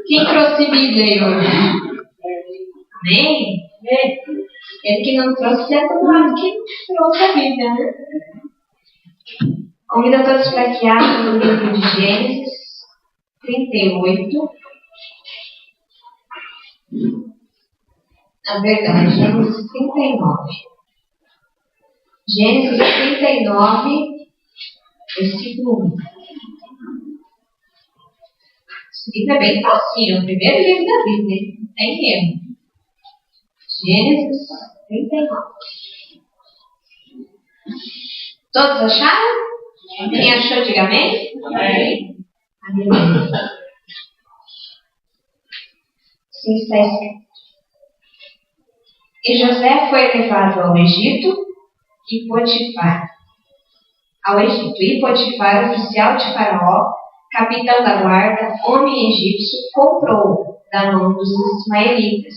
Quem trouxe Bíblia aí hoje? Amém? Ele que não trouxe, senta do lado que trouxe a Bíblia, né? Convido a todos para que abram no livro de Gênesis 38. Na verdade, Gênesis 39. Gênesis 39, versículo 1. Esse livro é bem facinho, é o primeiro livro da Bíblia, não tem erro. Gênesis 39. Todos acharam? Quem achou, diga amém? Amém. Amém. Sim, está escrito. E José foi levado ao Egito e Potifar. E Potifar, oficial de Faraó, capitão da guarda, homem egípcio, comprou da mão dos ismaelitas,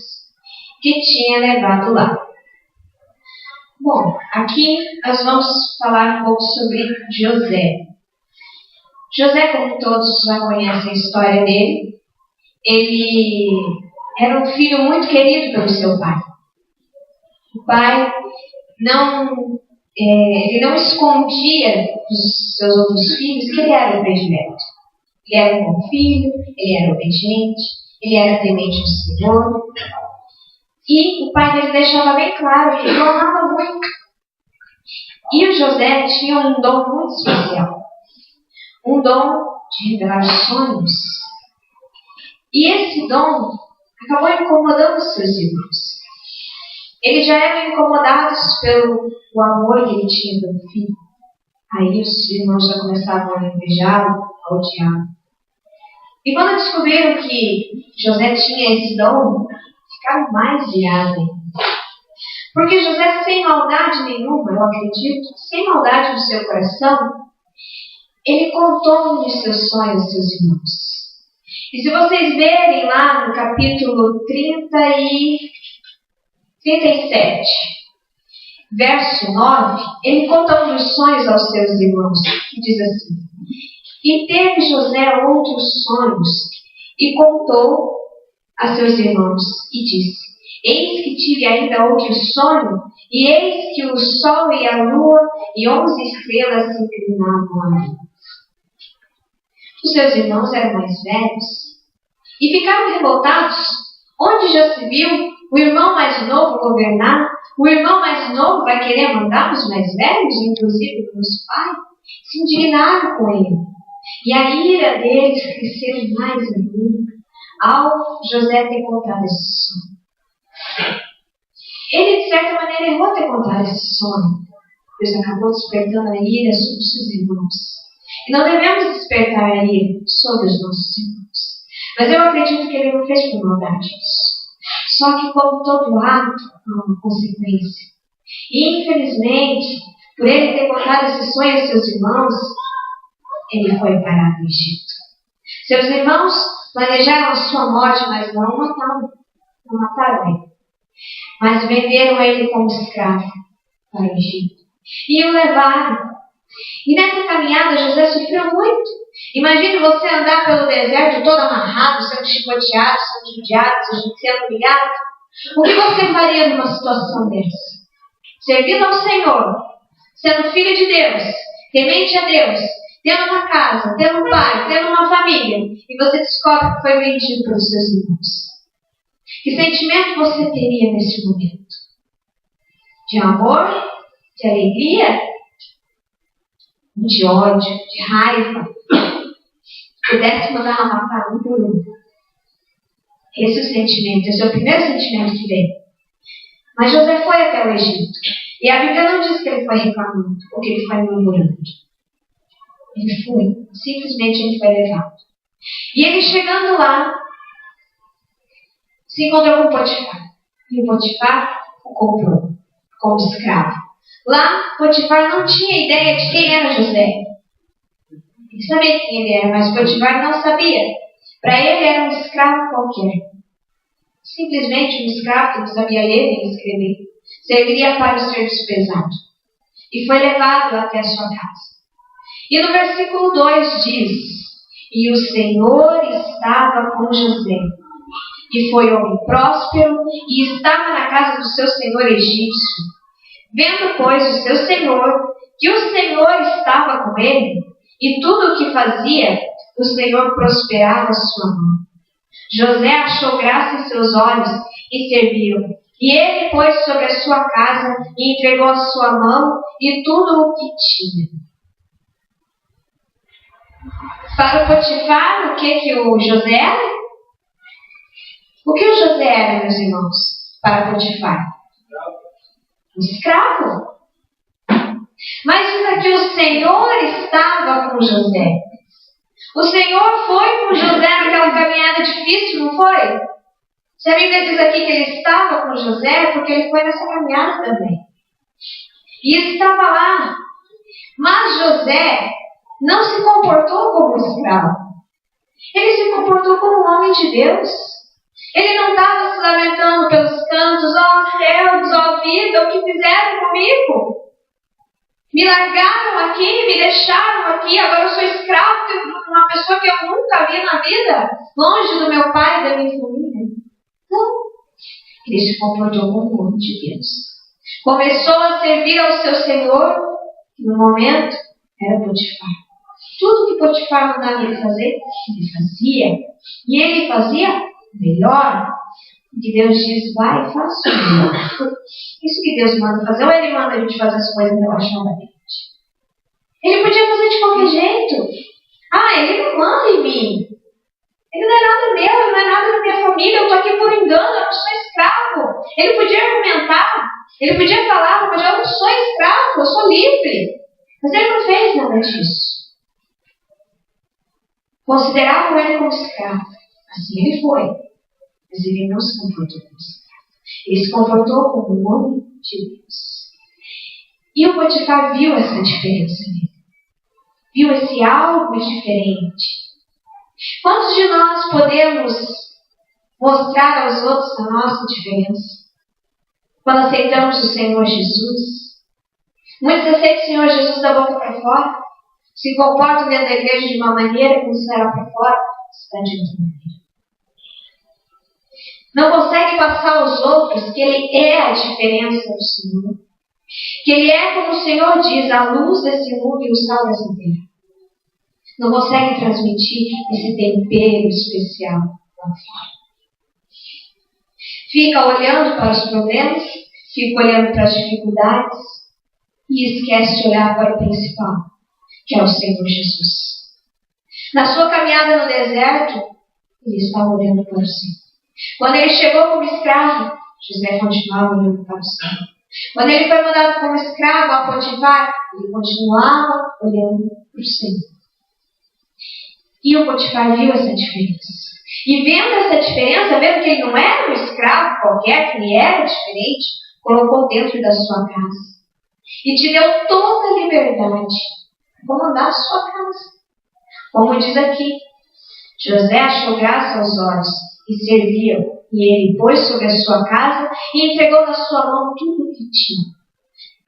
que tinha levado lá. Bom, aqui nós vamos falar um pouco sobre José. José, como todos já conhecem a história dele, ele era um filho muito querido pelo seu pai. O pai ele não escondia dos seus outros filhos que ele era o predileto. Ele era um bom filho, ele era obediente, ele era temente ao Senhor. E o pai dele deixava bem claro que ele o amava muito. E o José tinha um dom muito especial. Um dom de revelar sonhos. E esse dom acabou incomodando os seus irmãos. Eles já eram incomodados pelo amor que ele tinha pelo filho. Aí os irmãos já começavam a invejá-lo, a odiá-lo. E quando descobriram que José tinha esse dom, ficaram mais irados. Porque José, sem maldade nenhuma, eu acredito, sem maldade no seu coração, ele contou um de seus sonhos aos seus irmãos. E se vocês verem lá no capítulo 37, verso 9, ele conta um dos sonhos aos seus irmãos, que diz assim: E teve José outros sonhos, e contou a seus irmãos, e disse: Eis que tive ainda outro sonho, e eis que o sol e a lua e 11 estrelas se inclinavam a mim. Os seus irmãos eram mais velhos, e ficaram revoltados. Onde já se viu o irmão mais novo governar? O irmão mais novo vai querer mandar os mais velhos, inclusive os pais? Se indignaram com ele. E a ira deles cresceu mais ainda ao José ter contado esse sonho. Ele, de certa maneira, errou ter contado esse sonho, pois acabou despertando a ira sobre os seus irmãos. E não devemos despertar a ira sobre os nossos irmãos. Mas eu acredito que ele não fez por maldade isso. Só que, como todo ato, há uma consequência. E, infelizmente, por ele ter contado esse sonho aos seus irmãos, ele foi parar no Egito. Seus irmãos planejaram a sua morte, mas não mataram ele. Mas venderam ele como escravo para o Egito. E o levaram. E nessa caminhada, José sofreu muito. Imagine você andar pelo deserto todo amarrado, sendo chicoteado, sendo judiado, sendo humilhado. O que você faria numa situação dessa? Servindo ao Senhor, sendo filho de Deus, temente a Deus, tendo uma casa, tendo um pai, tendo uma família, e você descobre que foi vendido pelos seus irmãos. Que sentimento você teria nesse momento? De amor? De alegria? De ódio? De raiva? Pudesse mandar matar um por um. Esse é o sentimento, esse é o primeiro sentimento que veio. Mas José foi até o Egito. E a Bíblia não diz que ele foi reclamando, ou que ele foi murmurando. Ele foi, simplesmente ele foi levado. E ele chegando lá, se encontrou com Potifar. E o Potifar o comprou como escravo. Lá, Potifar não tinha ideia de quem era José. Ele sabia quem ele era, mas Potifar não sabia. Para ele era um escravo qualquer. Simplesmente um escravo que não sabia ler nem escrever. Serviria para o serviço pesado. E foi levado até a sua casa. E no versículo 2 diz: E o Senhor estava com José. E foi homem próspero e estava na casa do seu senhor egípcio. Vendo, pois, o seu senhor, que o Senhor estava com ele, e tudo o que fazia, o Senhor prosperava a sua mão. José achou graça em seus olhos e serviu. E ele pôs sobre a sua casa e entregou a sua mão e tudo o que tinha. Para o Potifar, o que o José era? O que o José era, meus irmãos, para Potifar? Um escravo. Mas diz aqui, o Senhor estava com José. O Senhor foi com José naquela caminhada difícil, não foi? Se a Bíblia diz aqui que ele estava com José, porque ele foi nessa caminhada também. E estava lá. Mas José não se comportou como escravo. Ele se comportou como um homem de Deus. Ele não estava se lamentando pelos cantos, ó céus, ó vida, o que fizeram comigo? Me largaram aqui, me deixaram aqui, agora eu sou escravo de uma pessoa que eu nunca vi na vida, longe do meu pai e da minha família. Não. Ele se comportou como um homem de Deus. Começou a servir ao seu senhor, que no momento era Potifar. Tudo que Potifar mandava ele fazer, ele fazia. E ele fazia melhor. O que Deus diz, vai e faça o melhor. Isso que Deus manda fazer, ou ele manda a gente fazer as coisas relaxadamente? Ele podia fazer de qualquer jeito. Ele não manda em mim. Ele não é nada meu, ele não é nada da minha família, eu estou aqui por engano, eu não sou escravo. Ele podia argumentar, ele podia falar, mas eu não sou escravo, eu sou livre. Mas ele não fez nada disso. Consideravam ele como escravo. Assim ele foi. Mas ele não se comportou como escravo. Ele se comportou como um homem de Deus. E o Potifar viu essa diferença nele. Viu esse algo diferente. Quantos de nós podemos mostrar aos outros a nossa diferença? Quando aceitamos o Senhor Jesus. Muitos aceitam o Senhor Jesus da boca para fora. Se comportam dentro da igreja de uma maneira, como se era para fora, está de outra maneira. Não consegue passar aos outros que Ele é a diferença do Senhor. Que Ele é, como o Senhor diz, a luz desse mundo e o sal dessa terra. Não consegue transmitir esse tempero especial lá fora. Fica olhando para os problemas, fica olhando para as dificuldades e esquece de olhar para o principal, que é o Senhor Jesus. Na sua caminhada no deserto, ele estava olhando para o Senhor. Quando ele chegou como escravo, José continuava olhando para o Senhor. Quando ele foi mandado como escravo a Potifar, ele continuava olhando para o Senhor. E o Potifar viu essa diferença. E vendo essa diferença, vendo que ele não era um escravo qualquer, que ele era diferente, colocou dentro da sua casa. E te deu toda a liberdade para comandar a sua casa. Como diz aqui, José achou graça aos olhos e serviu. E ele pôs sobre a sua casa e entregou na sua mão tudo o que tinha.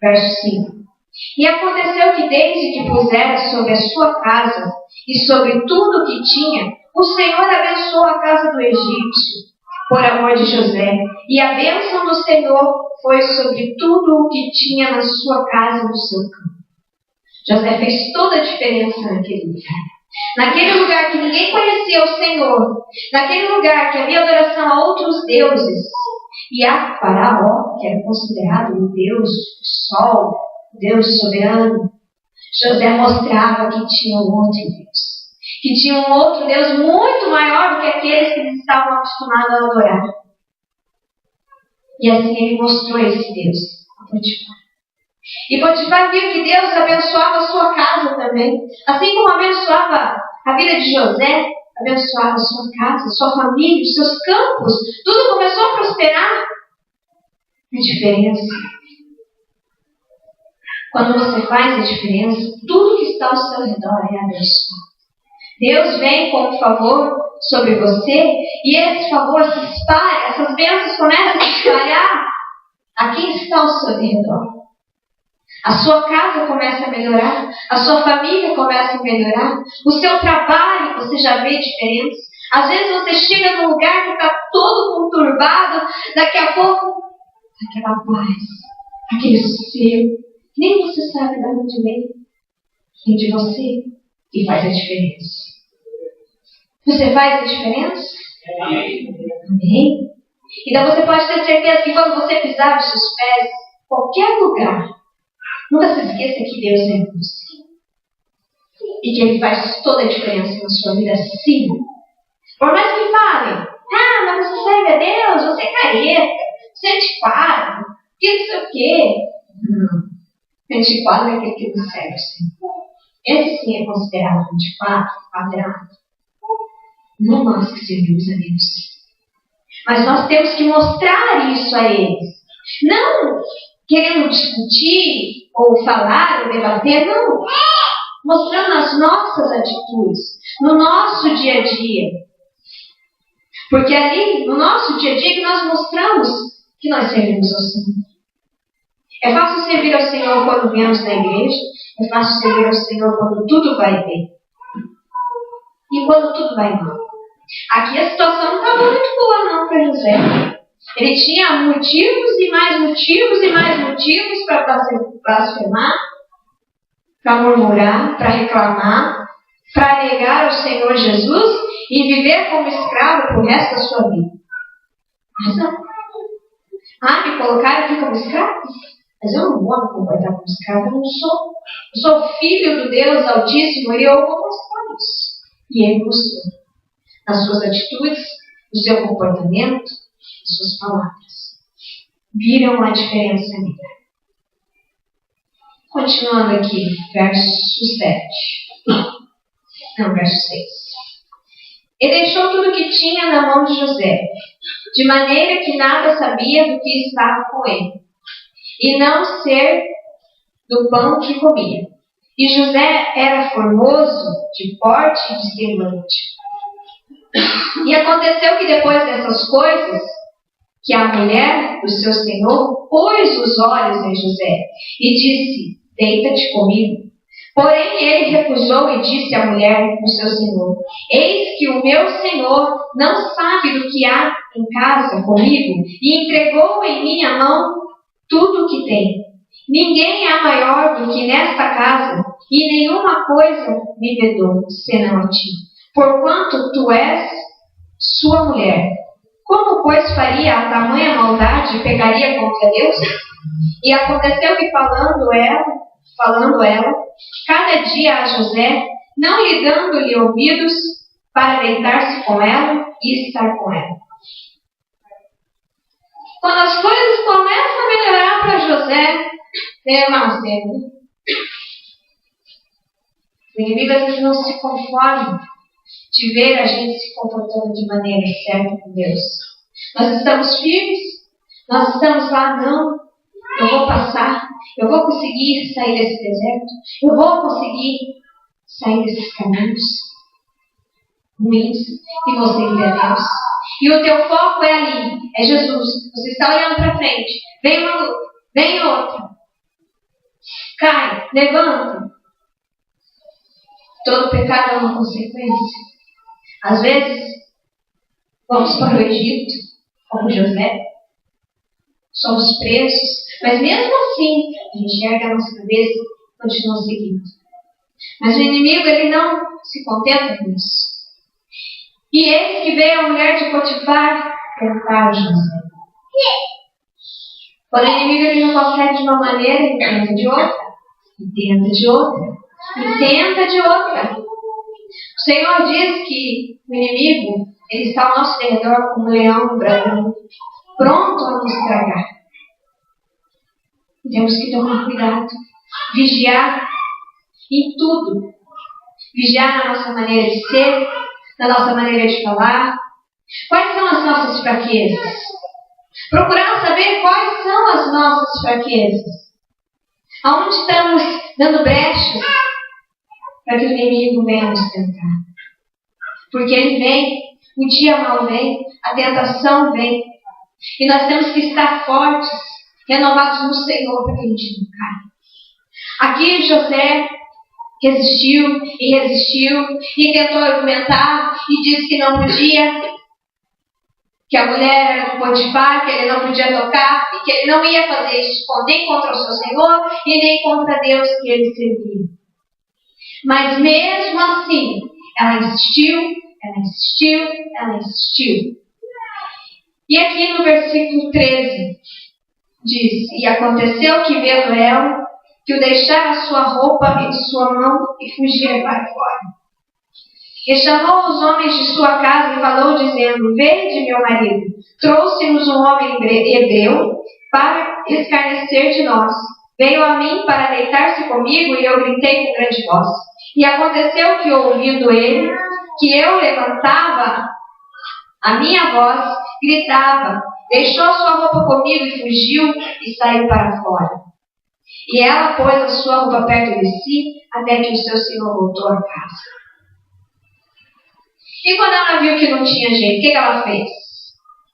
Verso 5. E aconteceu que desde que pusera sobre a sua casa e sobre tudo o que tinha, o Senhor abençoou a casa do egípcio, por amor de José. E a bênção do Senhor foi sobre tudo o que tinha na sua casa e no seu campo. José fez toda a diferença naquele lugar. Naquele lugar que ninguém conhecia o Senhor, naquele lugar que havia adoração a outros deuses, e a Faraó, que era considerado o Deus do sol, o Deus soberano, José mostrava que tinha um outro Deus. Que tinha um outro Deus muito maior do que aqueles que eles estavam acostumados a adorar. E assim ele mostrou esse Deus a Potifar. E Potifar viu que Deus abençoava a sua casa também. Assim como abençoava a vida de José, abençoava a sua casa, a sua família, os seus campos. Tudo começou a prosperar. A diferença. Quando você faz a diferença, tudo que está ao seu redor é abençoado. Deus vem com um favor sobre você e esse favor se espalha, essas bênçãos começam a se espalhar a quem está ao seu redor. A sua casa começa a melhorar, a sua família começa a melhorar, o seu trabalho, você já vê diferença. Às vezes você chega num lugar que está todo conturbado, daqui a pouco, aquela paz, aquele sossego, nem você sabe de onde vem de você e faz a diferença. Você faz a diferença? Amém? Então você pode ter certeza que quando você pisar os seus pés, em qualquer lugar, nunca se esqueça que Deus é com você. E que Ele faz toda a diferença na sua vida, sim. Por mais que falem, mas você serve a Deus, você é careta, você é antiquado, que não sei o quê. Não, antiquado é aquele que não serve o Senhor. Esse sim é considerado antiquado, quadrado. Não nós que servimos a Deus. Mas nós temos que mostrar isso a eles. Não querendo discutir, ou falar, ou debater, não. Mostrando as nossas atitudes, no nosso dia a dia. Porque ali, no nosso dia a dia, que nós mostramos que nós servimos ao Senhor. É fácil servir ao Senhor quando viemos na igreja. É fácil servir ao Senhor quando tudo vai bem. E quando tudo vai mal. Aqui a situação não estava muito boa não para José. Ele tinha motivos e mais motivos e mais motivos para blasfemar, para murmurar, para reclamar, para negar o Senhor Jesus e viver como escravo pro resto da sua vida. Mas não. Me colocaram aqui como escravo? Mas eu não vou me comportar como escravo, eu não sou. Eu sou filho do Deus Altíssimo e eu vou mostrar isso. E Ele mostrou. Nas suas atitudes, no seu comportamento, nas suas palavras. Viram a diferença nele. Continuando aqui, verso 7. Não, verso 6. E deixou tudo que tinha na mão de José, de maneira que nada sabia do que estava com ele, e não ser do pão que comia. E José era formoso, de porte e de semblante. E aconteceu que depois dessas coisas, que a mulher do seu senhor pôs os olhos em José e disse, deita-te comigo. Porém ele recusou e disse à mulher do seu senhor, eis que o meu senhor não sabe do que há em casa comigo e entregou em minha mão tudo o que tem. Ninguém é maior do que nesta casa e nenhuma coisa me vedou, senão a ti. Porquanto tu és sua mulher. Como, pois, faria a tamanha maldade e pegaria contra Deus? E aconteceu que falando ela, cada dia a José, não lhe dando-lhe ouvidos para deitar-se com ela e estar com ela. Quando as coisas começam a melhorar para José, vem uma cena. O inimigo às vezes não se conforma de ver a gente se comportando de maneira certa com Deus. Nós estamos firmes, nós estamos lá, não, eu vou passar, eu vou conseguir sair desse deserto, eu vou conseguir sair desses caminhos ruins e vou seguir a Deus. E o teu foco é ali, é Jesus. Você está olhando para frente, vem uma luta, vem outra, cai, levanta. Todo pecado é uma consequência. Às vezes, vamos para o Egito, como José, somos presos, mas mesmo assim, a gente ergue a nossa cabeça e continua seguindo. Mas o inimigo, ele não se contenta com isso. E eis que veio a mulher de Potifar tentar José. Quando o inimigo ele não consegue de uma maneira, ele tenta de outra, e tenta de outra, e tenta de outra. O Senhor diz que o inimigo, ele está ao nosso redor como um leão bravo, pronto a nos tragar. Temos que tomar cuidado, vigiar em tudo. Vigiar na nossa maneira de ser, na nossa maneira de falar. Quais são as nossas fraquezas? Procurar saber quais são as nossas fraquezas. Aonde estamos dando brechas para que o inimigo venha nos tentar. Porque ele vem, o dia mal vem, a tentação vem. E nós temos que estar fortes, renovados no Senhor, para que a gente não caia. Aqui José resistiu e tentou argumentar e disse que não podia, que a mulher era do Potifar, que ele não podia tocar e que ele não ia fazer isso nem contra o seu Senhor e nem contra Deus que ele servia. Mas mesmo assim, ela insistiu. E aqui no versículo 13 diz: e aconteceu que vendo ela, que o deixara a sua roupa em sua mão e fugira para fora. E chamou os homens de sua casa e falou, dizendo: vede, meu marido, trouxe-nos um homem hebreu para escarnecer de nós. Veio a mim para deitar-se comigo e eu gritei com grande voz. E aconteceu que, ouvindo ele, que eu levantava a minha voz, gritava, deixou a sua roupa comigo e fugiu e saiu para fora. E ela pôs a sua roupa perto de si, até que o seu senhor voltou a casa. E quando ela viu que não tinha jeito, o que ela fez?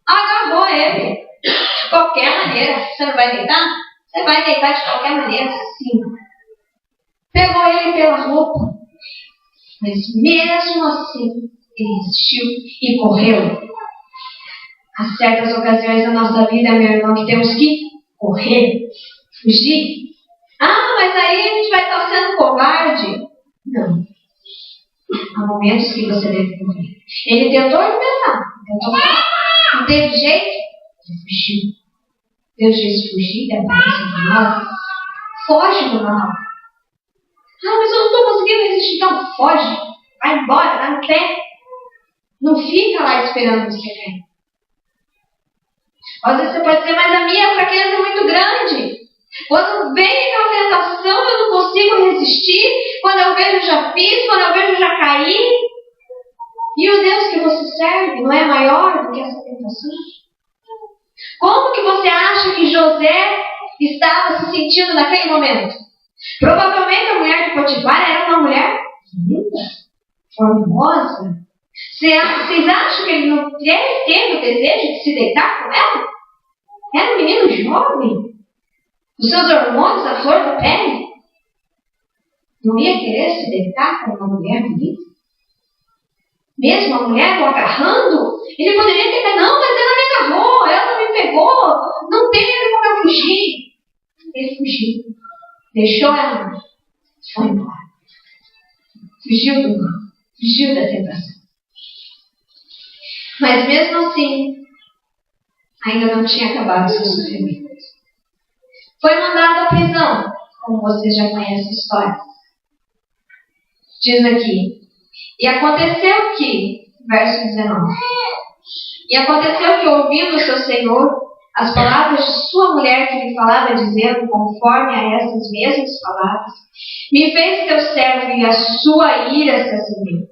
Agarrou ele. De qualquer maneira. Você não vai deitar? Você vai deitar de qualquer maneira, sim. Pegou ele pela roupa. Mas mesmo assim, ele insistiu e correu. Há certas ocasiões da nossa vida, meu irmão, que temos que correr, fugir. Ah, mas aí a gente vai estar sendo covarde. Não. Há momentos que você deve correr. Ele tentou argumentar, não teve jeito, ele fugiu. Deus diz fugir da aparência do mal. Foge do mal. Ah, mas eu não estou conseguindo resistir. Não, foge. Vai embora, vai no pé. Não fica lá esperando você cair. Às vezes você pode dizer, mas a minha fraqueza é muito grande. Quando vem aquela tentação, eu não consigo resistir. Quando eu vejo, eu já fiz. Quando eu vejo, eu já caí. E o Deus que você serve não é maior do que essa tentação? Como que você acha que José estava se sentindo naquele momento? Provavelmente a mulher de Potifar era uma mulher linda, formosa. Vocês acham que ele não teve o desejo de se deitar com ela? Era um menino jovem. Os seus hormônios, a flor da pele. Não ia querer se deitar com uma mulher bonita? Mesmo a mulher o agarrando, ele poderia ter dito, não, mas ela me agarrou, ela me pegou, não teve como eu fugir. Ele fugiu. Deixou ela, foi embora. Fugiu do mal, fugiu da tentação. Mas mesmo assim, ainda não tinha acabado o seu sofrimento. Foi mandado à prisão, como vocês já conhecem a história. Diz aqui, e aconteceu que, verso 19, e aconteceu que, ouvindo o seu senhor, as palavras de sua mulher que lhe falava, dizendo, conforme a essas mesmas palavras, me fez teu servo e a sua ira se acendeu.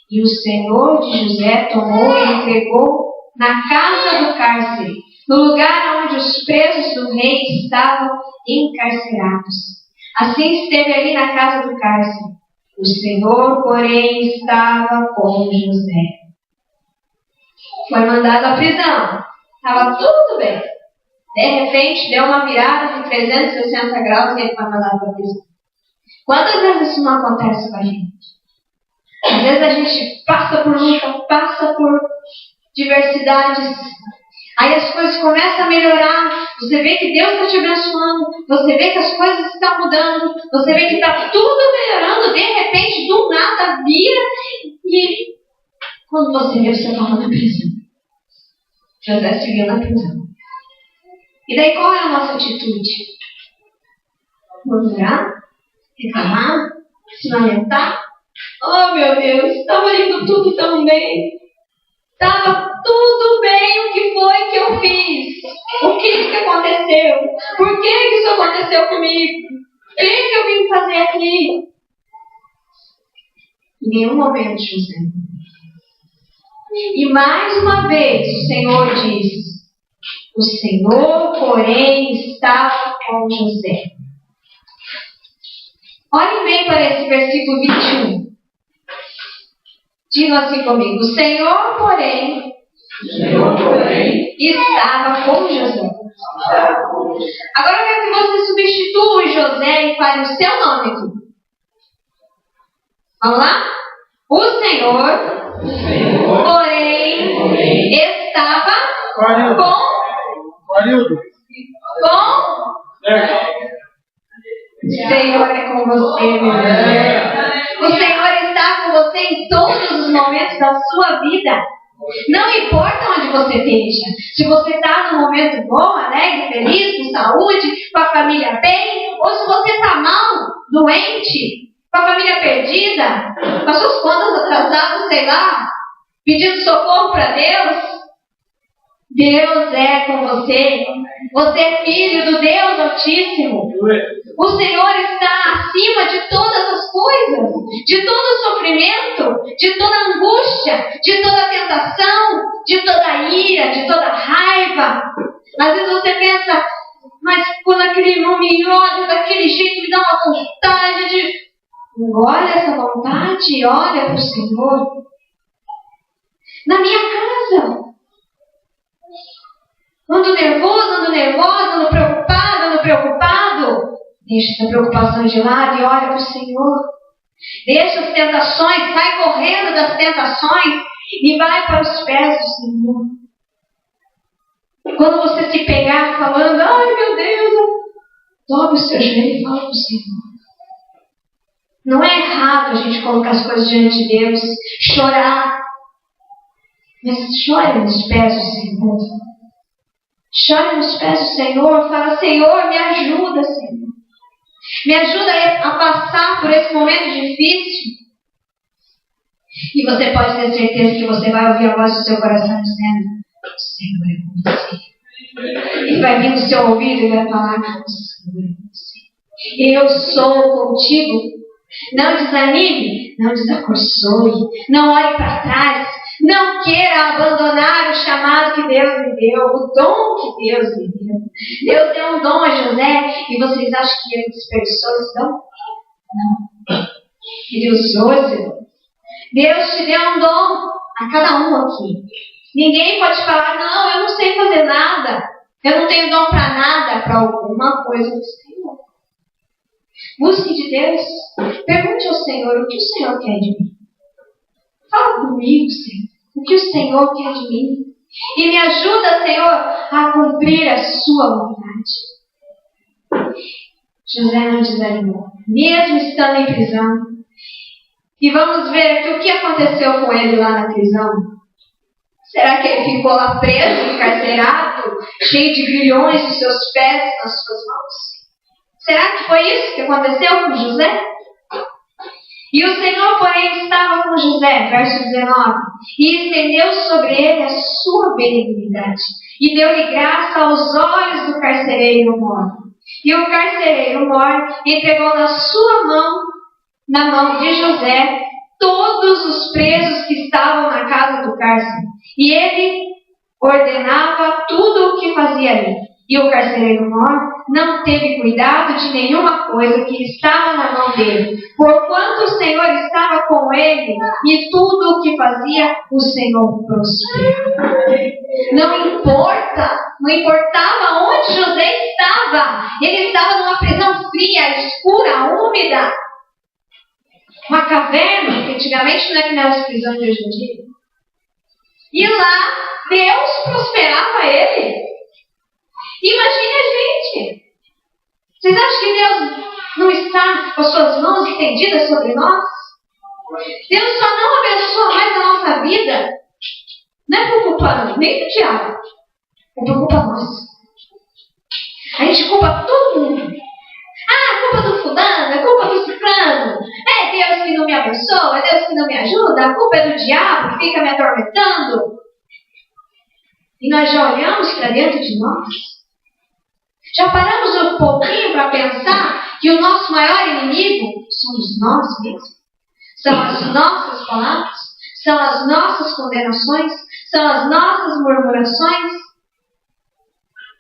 E o senhor de José tomou e entregou na casa do cárcere, no lugar onde os presos do rei estavam encarcerados. Assim esteve ali na casa do cárcere. O Senhor, porém, estava com José. Foi mandado à prisão. Estava tudo bem. De repente, deu uma virada de 360 graus e ele foi mandado para a prisão. Quantas vezes isso não acontece com a gente? Às vezes a gente passa por luta, passa por diversidades. Aí as coisas começam a melhorar. Você vê que Deus está te abençoando. Você vê que as coisas estão mudando. Você vê que está tudo melhorando. De repente, do nada, vira. E quando você vê, você estava na prisão. José se viu na prisão. E daí qual é a nossa atitude? Murmurar? Reclamar? Se lamentar? Oh meu Deus, estava indo tudo tão bem. Estava tudo bem, o que foi que eu fiz? O que aconteceu? Por que isso aconteceu comigo? O que eu vim fazer aqui? Em nenhum momento, José. E mais uma vez o Senhor diz, o Senhor, porém, estava com José. Olhem bem para esse versículo 21. Digam assim comigo, o Senhor, porém, estava com José. Agora eu quero que você substitua o José e fale o seu nome aqui. Vamos lá? O Senhor, porém, estava com... O Senhor é com você, meu irmão. O Senhor está com você em todos os momentos da sua vida. Não importa onde você esteja. Se você está num momento bom, alegre, feliz, com saúde, com a família bem, ou se você está mal, doente, com a família perdida, com as suas contas atrasadas, sei lá, pedindo socorro para Deus. Deus é com você. Você é filho do Deus Altíssimo. O Senhor está acima de todas as coisas, de todo o sofrimento, de toda a angústia, de toda a tentação, de toda a ira, de toda a raiva. Às vezes você pensa, mas quando aquele irmão me olha daquele jeito, me dá uma vontade de... Olha essa vontade, olha para o Senhor. Na minha casa. Ando nervoso, ando nervosa, ando preocupado. Deixa essa preocupação de lado e olha para o Senhor. Deixa as tentações, sai correndo das tentações e vai para os pés do Senhor. Quando você se pegar falando, ai meu Deus, dobre o seu joelho e fala para o Senhor. Não é errado a gente colocar as coisas diante de Deus, chorar. Mas chore nos pés do Senhor. Chore nos pés do Senhor, fala, Senhor, me ajuda, Senhor. Me ajuda a passar por esse momento difícil. E você pode ter certeza que você vai ouvir a voz do seu coração dizendo, o Senhor é com você. E vai vir no seu ouvido e vai falar, o Senhor é com você. Eu sou contigo. Não desanime, não desacorçoe, não olhe para trás. Não queira abandonar o chamado que Deus lhe deu, o dom que Deus lhe deu. Deus deu um dom a José e vocês acham que ele desperdiçou esse dom? Não. Ele usou esse dom. Deus te deu um dom a cada um aqui. Ninguém pode falar, não, eu não sei fazer nada. Eu não tenho dom para nada, para alguma coisa do Senhor. Busque de Deus. Pergunte ao Senhor o que o Senhor quer de mim. Fala comigo, Senhor. O que o Senhor quer de mim? E me ajuda, Senhor, a cumprir a sua vontade. José não desanimou, mesmo estando em prisão. E vamos ver aqui o que aconteceu com ele lá na prisão. Será que ele ficou lá preso, encarcerado, cheio de grilhões nos seus pés e nas suas mãos? Será que foi isso que aconteceu com José? E o Senhor, porém, estava com José, verso 19, e estendeu sobre ele a sua benignidade, e deu-lhe graça aos olhos do carcereiro mor. E o carcereiro mor entregou na mão de José, todos os presos que estavam na casa do cárcere, e ele ordenava tudo o que fazia ali. E o carcereiro mor não teve cuidado de nenhuma coisa que estava na mão dele, porquanto o Senhor estava com ele, e tudo o que fazia, o Senhor prosperava. Não importava onde José estava, ele estava numa prisão fria, escura, úmida, uma caverna, que antigamente não é que nem as prisões de hoje em dia. E lá, Deus prosperava ele. Imagine a gente. Vocês acham que Deus não está com as suas mãos estendidas sobre nós? Deus só não abençoa mais a nossa vida. Não é por culpa nem do diabo. É por culpa nossa. A gente culpa todo mundo. Ah, é culpa do fulano, é culpa do ciclano. É Deus que não me abençoa, é Deus que não me ajuda. A culpa é do diabo que fica me atormentando. E nós já olhamos para dentro de nós? Já paramos um pouquinho para pensar que o nosso maior inimigo somos nós mesmos? São as nossas palavras? São as nossas condenações? São as nossas murmurações?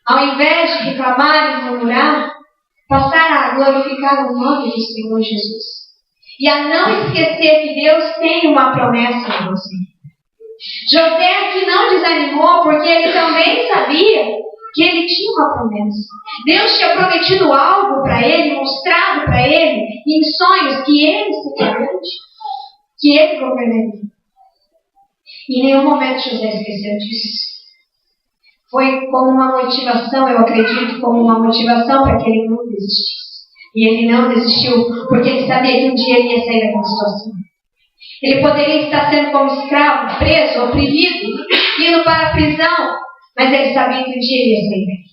Ao invés de reclamar e murmurar, passar a glorificar o nome do Senhor Jesus. E a não esquecer que Deus tem uma promessa para você. José aqui não desanimou porque ele também sabia que ele tinha uma promessa. Deus tinha prometido algo para ele, mostrado para ele, em sonhos, que ele seria grande, que ele governaria. Em nenhum momento José esqueceu disso. Foi como uma motivação, eu acredito, como uma motivação para que ele não desistisse. E ele não desistiu, porque ele sabia que um dia ele ia sair daquela situação. Ele poderia estar sendo como escravo, preso, oprimido, indo para a prisão, mas ele sabia que um dia ele ia sair daqui.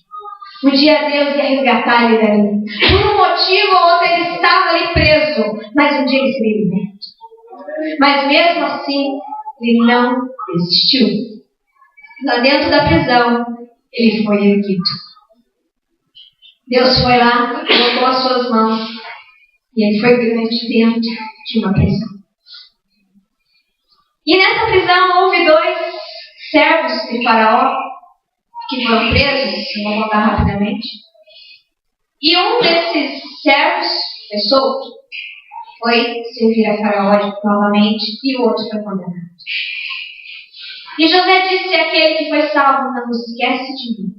Um dia Deus ia resgatar ele dali. Por um motivo ou outro ele estava ali preso, mas um dia ele seria liberto. Mas mesmo assim, ele não desistiu. Lá dentro da prisão, ele foi erguido. Deus foi lá, colocou as suas mãos, e ele foi grande dentro de uma prisão. E nessa prisão houve 2 servos de Faraó que foram presos, vou contar rapidamente. E um desses servos foi solto, foi servir a Faraó novamente, e o outro foi condenado. E José disse àquele que foi salvo: não esquece de mim.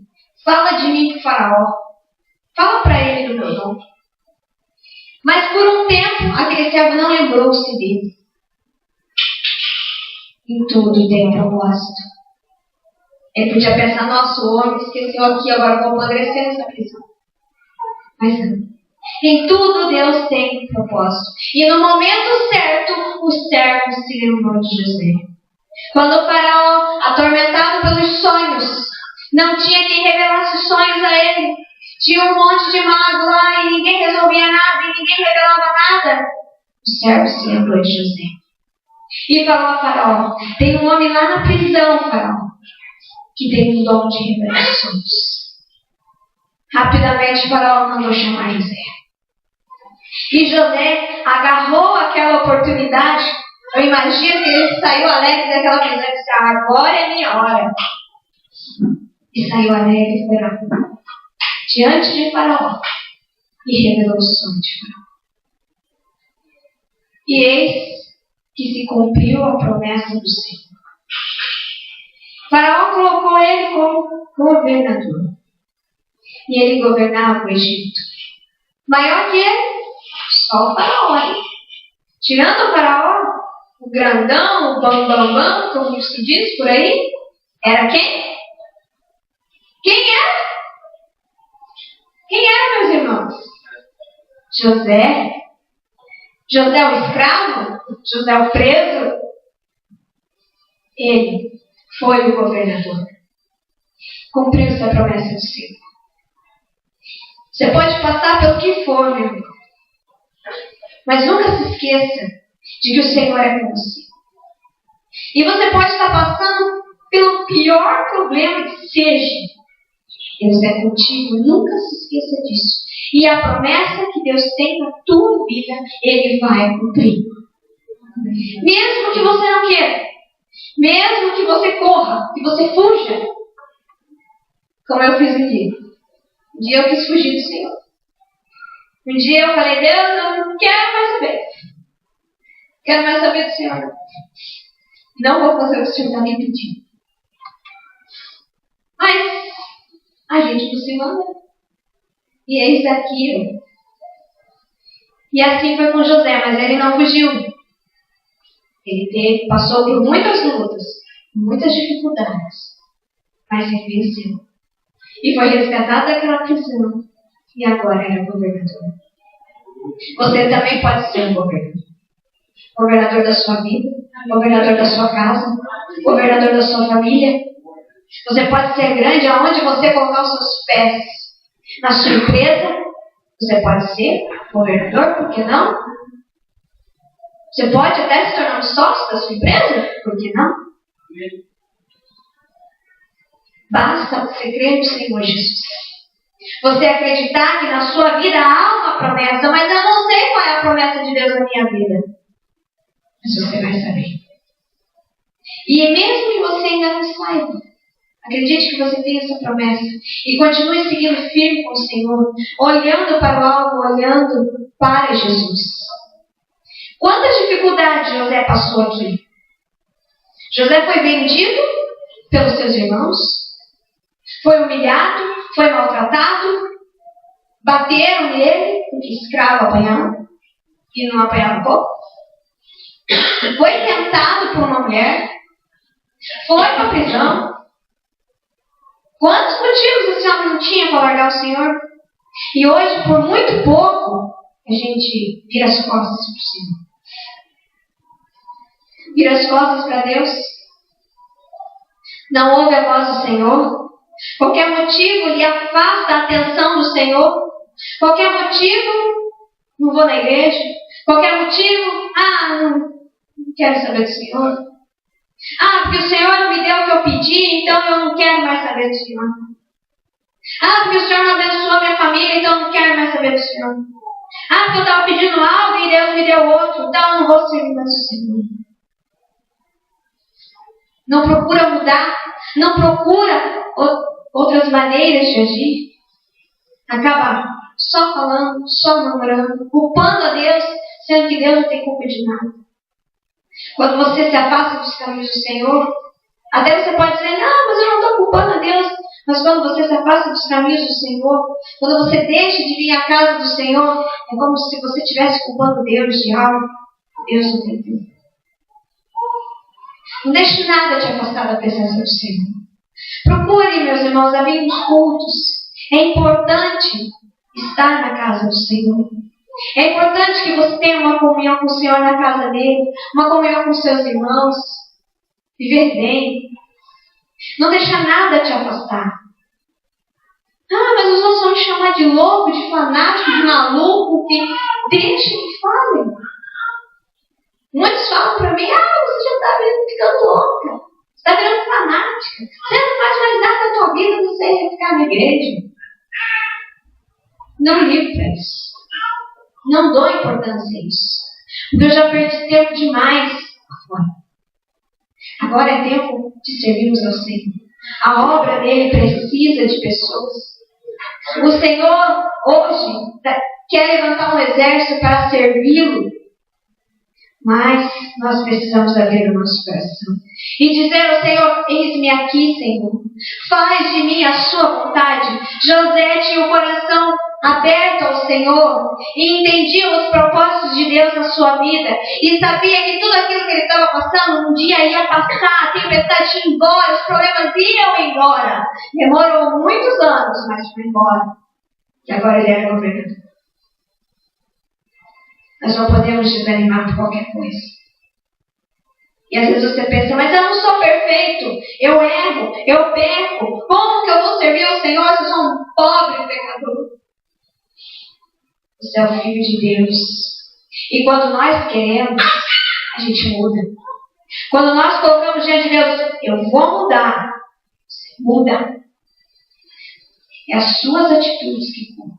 Fala de mim para o Faraó. Fala para ele do meu nome. Mas por um tempo, aquele servo não lembrou-se dele. Em tudo tem um propósito. Ele podia pensar: nossa, o homem esqueceu aqui, agora vou apodrecer nessa prisão. Mas não. Em tudo Deus tem um propósito. E no momento certo, o servo se lembrou de José. Quando o Faraó, atormentado pelos sonhos, não tinha quem revelasse os sonhos a ele, tinha um monte de mago lá e ninguém resolvia nada e ninguém revelava nada, o servo se lembrou de José. E falou a Faraó: tem um homem lá na prisão, Faraó, que tem um dom de revelações. Rapidamente Faraó mandou chamar José. E José agarrou aquela oportunidade. Eu imagino que ele saiu alegre daquela prisão e disse: agora é minha hora. E saiu alegre e foi lá diante de Faraó e revelou o sonho de Faraó. E eis que se cumpriu a promessa do Senhor. Faraó colocou ele como governador. E ele governava o Egito. Maior que ele, só o Faraó, hein? Tirando o Faraó, o grandão, o bambambam, como se diz por aí, era quem? Quem era? Quem era, meus irmãos? José. José o escravo? José o preso? Ele foi o governador. Cumpriu-se a promessa do Senhor. Você pode passar pelo que for, meu irmão. Mas nunca se esqueça de que o Senhor é com você. E você pode estar passando pelo pior problema que seja. Deus é contigo, nunca se esqueça disso. E a promessa que Deus tem na tua vida, Ele vai cumprir. Mesmo que você não queira, mesmo que você corra, que você fuja, como eu fiz um dia. Um dia eu quis fugir do Senhor. Um dia eu falei: Deus, eu não quero mais saber. Quero mais saber do Senhor. Não vou fazer o que o Senhor está me pedindo. Mas a gente do Senhor, né? E eis aquilo. E assim foi com José, mas ele não fugiu. Ele passou por muitas lutas, muitas dificuldades, mas ele venceu. E foi resgatado daquela prisão. E agora era governador. Você também pode ser um governador. Governador da sua vida, governador da sua casa, governador da sua família. Você pode ser grande aonde você colocar os seus pés. Na sua empresa, você pode ser governador, por que não? Você pode até se tornar um sócio da sua empresa, por que não? Basta você crer no Senhor Jesus. Você acreditar que na sua vida há uma promessa, mas eu não sei qual é a promessa de Deus na minha vida. Mas você vai saber. E mesmo que você ainda não saiba, acredite que você tem essa promessa. E continue seguindo firme com o Senhor, olhando para o alvo, olhando para Jesus. Quantas dificuldades José passou aqui? José foi vendido pelos seus irmãos, foi humilhado, foi maltratado, bateram nele, porque escravo apanhava, e não apanhava pouco. Foi tentado por uma mulher, foi para a prisão. Quantos motivos esse homem não tinha para largar o Senhor? E hoje, por muito pouco, a gente vira as costas para o Senhor. Vira as costas para Deus. Não ouve a voz do Senhor. Qualquer motivo lhe afasta a atenção do Senhor. Qualquer motivo, não vou na igreja. Qualquer motivo, não quero saber do Senhor. Porque o Senhor não me deu o que eu pedi, então eu não quero mais saber do Senhor. Porque o Senhor não abençoou minha família, então eu não quero mais saber do Senhor. Porque eu estava pedindo algo e Deus me deu outro, então eu não vou servir mais o Senhor. Não procura mudar, não procura outras maneiras de agir. Acaba só falando, só murmurando, culpando a Deus, sendo que Deus não tem culpa de nada. Quando você se afasta dos caminhos do Senhor, até você pode dizer, mas eu não estou culpando a Deus. Mas quando você se afasta dos caminhos do Senhor, quando você deixa de vir à casa do Senhor, é como se você estivesse culpando Deus de algo. Deus não tem culpa. Não deixe nada te afastar da presença do Senhor. Procure, meus irmãos, a vir nos cultos. É importante estar na casa do Senhor. É importante que você tenha uma comunhão com o Senhor na casa dele, uma comunhão com seus irmãos, viver bem. Não deixar nada te afastar. Mas os outros vão me chamar de louco, de fanático, de maluco. Deixa que falem. Muitos falam para mim, você já está ficando louca. Você está virando fanática. Você não faz mais nada da tua vida, você ficar na igreja. Não ligo para isso. Não dou importância a isso. Porque eu já perdi tempo demais fora. Agora é tempo de servirmos ao Senhor. A obra dele precisa de pessoas. O Senhor hoje quer levantar um exército para servi-lo. Mas nós precisamos abrir o nosso coração e dizer ao Senhor, eis-me aqui, Senhor. Faz de mim a sua vontade. José tinha o coração aberto ao Senhor e entendia os propósitos de Deus na sua vida e sabia que tudo aquilo que ele estava passando um dia ia passar, a tempestade ia embora, os problemas iam embora. Demorou muitos anos, mas foi embora. E agora ele era governador. Nós não podemos desanimar por qualquer coisa. E às vezes você pensa, mas eu não sou perfeito, eu erro, eu peco. Como que eu vou servir ao Senhor se eu sou um pobre pecador? Você é o Filho de Deus. E quando nós queremos, a gente muda. Quando nós colocamos diante de Deus, eu vou mudar. Você muda. É as suas atitudes que contam.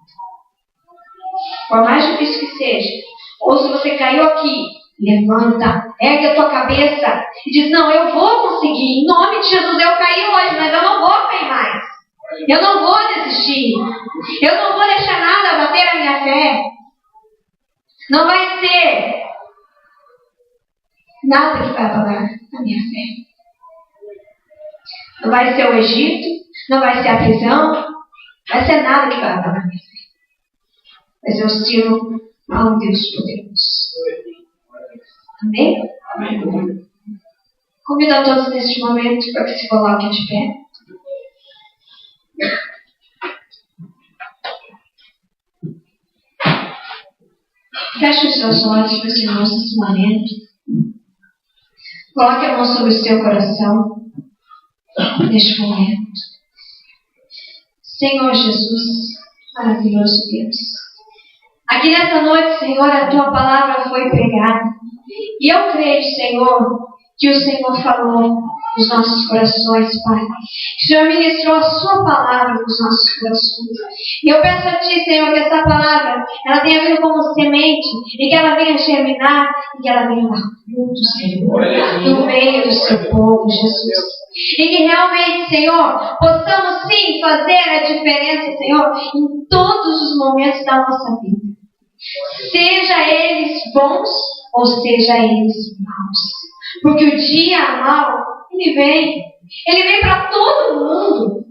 Por mais difícil que seja, ou se você caiu aqui, levanta, ergue a tua cabeça e diz, não, eu vou conseguir. Em nome de Jesus, eu caí hoje, mas eu não vou cair mais. Eu não vou desistir. Eu não vou deixar nada bater a minha fé. Não vai ser nada que vai abalar a minha fé. Não vai ser o Egito, não vai ser a prisão, não vai ser nada que vai abalar a minha fé. Mas eu sirvo a um Deus poderoso. Amém? Amém. Convido a todos neste momento para que se coloquem de pé. Feche os seus olhos, meus irmãos, nesse momento. Coloque a mão sobre o seu coração neste momento. Senhor Jesus, maravilhoso Deus. Aqui nessa noite, Senhor, a Tua palavra foi pregada. E eu creio, Senhor, que o Senhor falou nos nossos corações, Pai. Que o Senhor ministrou a Sua palavra nos nossos corações. E eu peço a Ti, Senhor, que essa palavra, ela tenha vindo como semente, e que ela venha germinar, e que ela venha dar fruto, Senhor, no meio do Seu povo, Jesus. E que realmente, Senhor, possamos sim fazer a diferença, Senhor, em todos os momentos da nossa vida. Seja eles bons ou seja eles maus. Porque o dia mau, ele vem para todo mundo.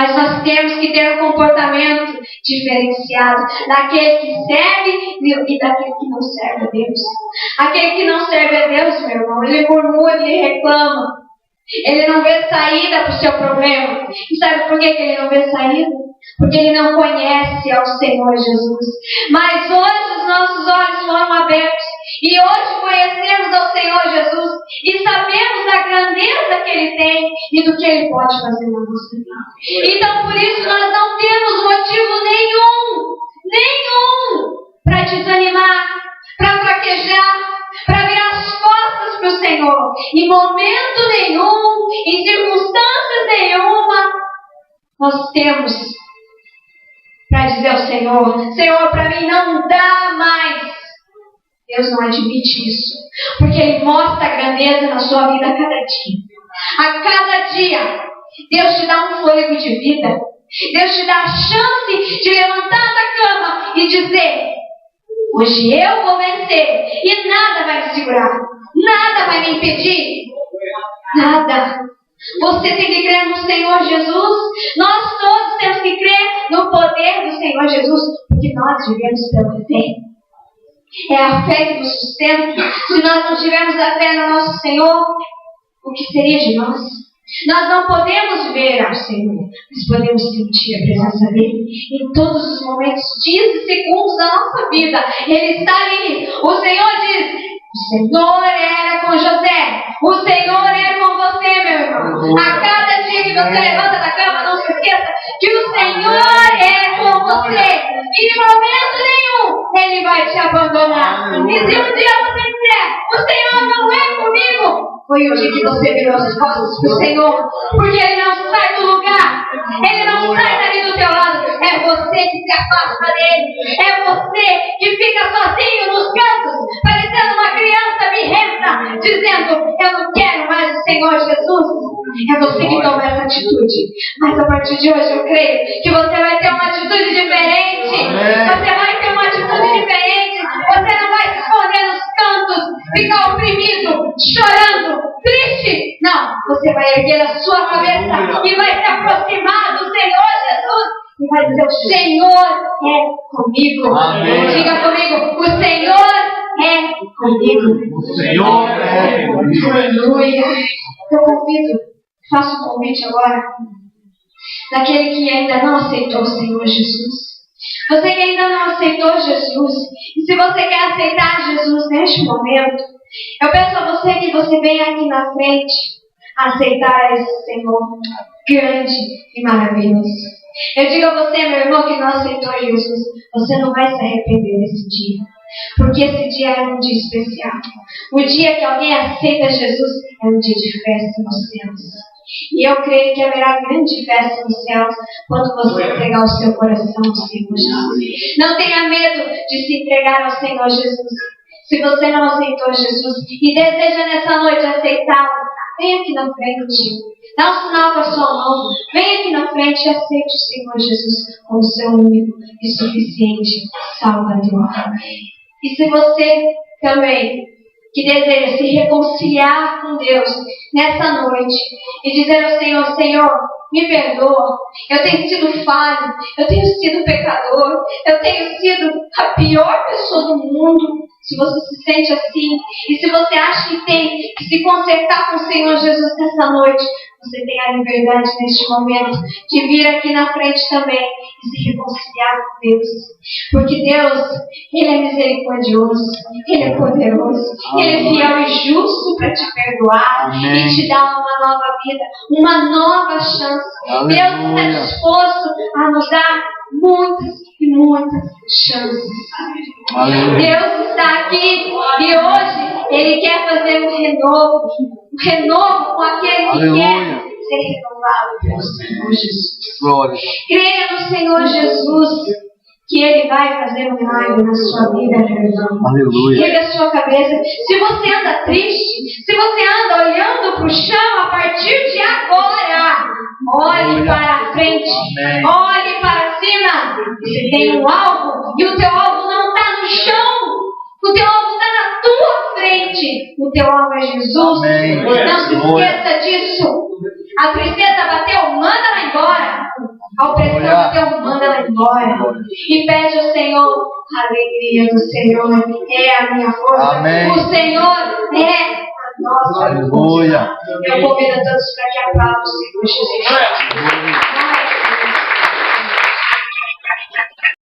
Mas nós temos que ter um comportamento diferenciado daquele que serve e daquele que não serve a Deus. Aquele que não serve a Deus, meu irmão, ele murmura, ele reclama. Ele não vê saída para o seu problema. E sabe por que ele não vê saída? Porque ele não conhece ao Senhor Jesus. Mas hoje os nossos olhos foram abertos. E hoje conhecemos ao Senhor Jesus. E sabemos da grandeza que Ele tem e do que Ele pode fazer na nossa vida. Então por isso nós não temos motivo nenhum para desanimar, para fraquejar, para virar as costas para o Senhor. Em momento nenhum, em circunstâncias nenhuma, nós temos para dizer ao Senhor: Senhor, para mim não dá mais. Deus não admite isso, porque Ele mostra a grandeza na sua vida a cada dia. A cada dia, Deus te dá um fôlego de vida. Deus te dá a chance de levantar da cama e dizer: hoje eu vou vencer e nada vai me segurar, nada vai me impedir, nada. Você tem que crer no Senhor Jesus. Nós todos temos que crer no poder do Senhor Jesus, porque nós vivemos pela fé. É a fé que nos sustenta. Se nós não tivermos a fé no nosso Senhor, o que seria de nós? Nós não podemos ver ao Senhor, mas podemos sentir a presença dEle em todos os momentos, dias e segundos da nossa vida. Ele está ali. O Senhor diz: o Senhor era com José, o Senhor era com você, meu irmão. A cada dia que você levanta da cama, não se esqueça que o Senhor é com você. E em momento nenhum Ele vai te abandonar. E se um dia você disser: o Senhor não é comigo, foi o dia que você virou as costas para o Senhor, porque Ele não sai do lugar, Ele não sai dali do teu lado. É você que se afasta dEle, é você que fica sozinho nos cantos, parecendo uma criança birrenta, dizendo: eu não quero mais o Senhor Jesus. É você que toma essa atitude. Mas a partir de hoje eu creio que você vai ter uma atitude diferente. Você vai ter uma atitude diferente. Você não vai se esconder nos cantos, ficar oprimido, chorando, triste. Não, você vai erguer a sua cabeça e vai se aproximar do Senhor Jesus e vai dizer: o Senhor é comigo. Amém. Diga comigo: o Senhor é comigo. O Senhor é comigo. Aleluia. Eu convido, faço um convite agora daquele que ainda não aceitou o Senhor Jesus. Você que ainda não aceitou Jesus, e se você quer aceitar Jesus neste momento, eu peço a você que você venha aqui na frente aceitar esse Senhor grande e maravilhoso. Eu digo a você, meu irmão, que não aceitou Jesus, você não vai se arrepender desse dia, porque esse dia é um dia especial. O dia que alguém aceita Jesus é um dia de festa nos céus. E eu creio que haverá grande festa nos céus quando você entregar o seu coração ao Senhor Jesus. Não tenha medo de se entregar ao Senhor Jesus. Se você não aceitou Jesus e deseja nessa noite aceitá-lo, vem aqui na frente. Dá um sinal com a sua mão. Vem aqui na frente e aceite o Senhor Jesus como seu único e suficiente Salvador. E se você também que deseja se reconciliar com Deus nessa noite e dizer ao Senhor: Senhor, me perdoa, eu tenho sido falho, eu tenho sido pecador, eu tenho sido a pior pessoa do mundo. Se você se sente assim, e se você acha que tem que se consertar com o Senhor Jesus nessa noite, você tem a liberdade neste momento de vir aqui na frente também e se reconciliar com Deus. Porque Deus, Ele é misericordioso, Ele é poderoso, Ele é fiel e justo para te perdoar. Amém. E te dar uma nova vida, uma nova chance. Aleluia. Deus está disposto a nos dar muitas e muitas chances. Aleluia. Deus está aqui e hoje Ele quer fazer um renovo com aquele que Aleluia. quer ser renovado pelo Senhor Jesus. Glória. Creia no Senhor Jesus que Ele vai fazer um milagre na sua vida, meu irmão. Aleluia. Erga a sua cabeça. Se você anda triste, se você anda olhando para o chão, a partir de agora, olhe para a frente, Amém. olhe para cima. Você tem um alvo e o teu alvo não está no chão. O teu alvo está na tua frente. O teu alvo é Jesus. Amém. Não se esqueça disso. A tristeza bateu, manda ela embora. A opressão do teu manda ela embora. E pede ao Senhor, a alegria do Senhor é a minha força. Amém. O Senhor é a nossa força. Aleluia. Eu convido a todos para que aplaudim o Senhor Jesus.